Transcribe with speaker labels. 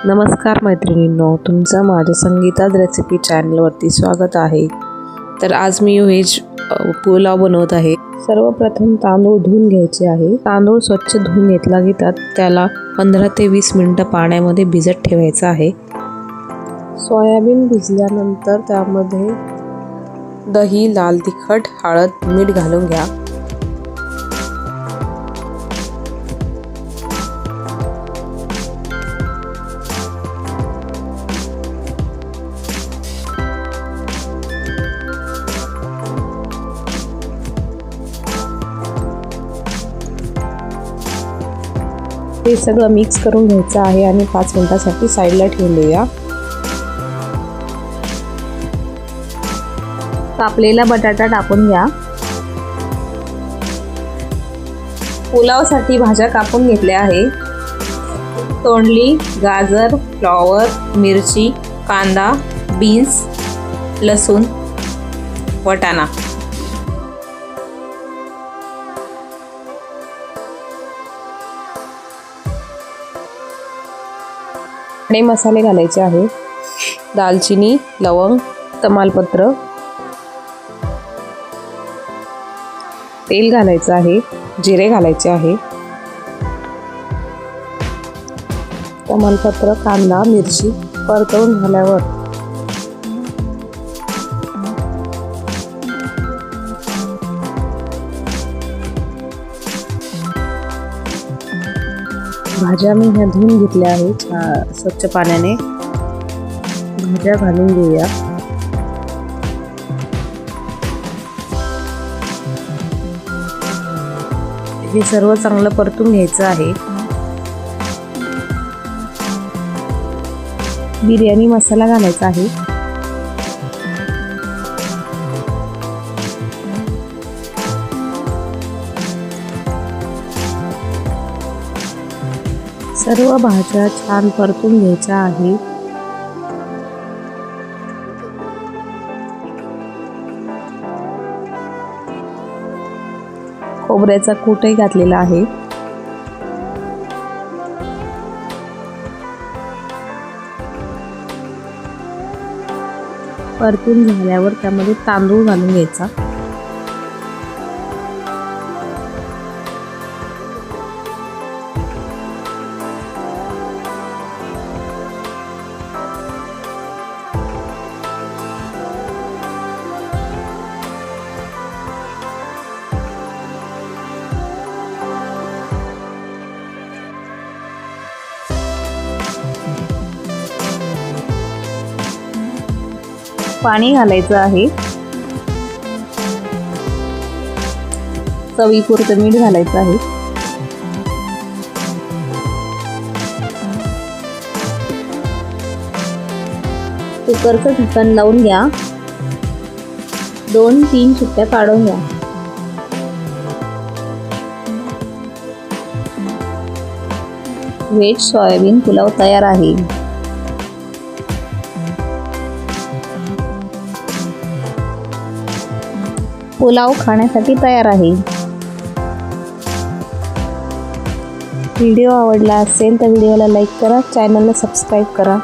Speaker 1: नमस्कार मैत्रिणींनो, तुमचं माझ्या संगीताज रेसिपी चॅनलवरती स्वागत आहे। तर आज मी व्हेज पुलाव बनवत आहे। सर्वप्रथम तांदूळ धुवून घ्यायचे आहे। तांदूळ स्वच्छ धुवून घेतला की त्याला 15 ते 20 मिनिटं पाण्यामध्ये भिजत ठेवायचं आहे। सोयाबीन भिजल्यानंतर त्यामध्ये दही, लाल तिखट, हळद, मीठ घालून घ्या। हे सगळं मिक्स करून घ्यायचं आहे आणि 5 मिनिटांसाठी साईडला ठेवून देऊया। कापलेला बटाटा टाकून घ्या। पुलावसाठी भाज्या कापून घेतल्या आहे। तोंडली, गाजर, फ्लॉवर, मिरची, कांदा, बीन्स, लसूण, वाटाणा। आणि मसाले घालायचे आहे। दालचिनी, लवंग, तमालपत्र, तेल घालायचं आहे, जिरे घालायचे आहे। तमालपत्र, कांदा, मिरची परतवून झाल्यावर भाज्या मी ह्या धुवून घेतल्या आहे स्वच्छ पाण्याने। भाज्या घालून घेऊया। हे सर्व चांगलं परतून घ्यायचं आहे। बिर्याणी मसाला घालायचा आहे। सर्व भाज्या छान परतून घ्यायच्या आहे। खोबऱ्याचा कूटही घातलेला आहे। परतून झाल्यावर त्यामध्ये तांदूळ घालून घ्यायचा। पाणी घालायचं आहे। चवीपुरतं मीठ घालायचं आहे। कुकरचं ढक्कन लावून घ्या। 2-3 शिट्ट्या काढून घ्या। व्हेज सोयाबीन पुलाव तयार आहे। पुलाव खाण्यासाठी तयार आहे। व्हिडिओ आवडला असेल तर व्हिडिओला लाईक करा, चॅनलला सबस्क्राईब करा।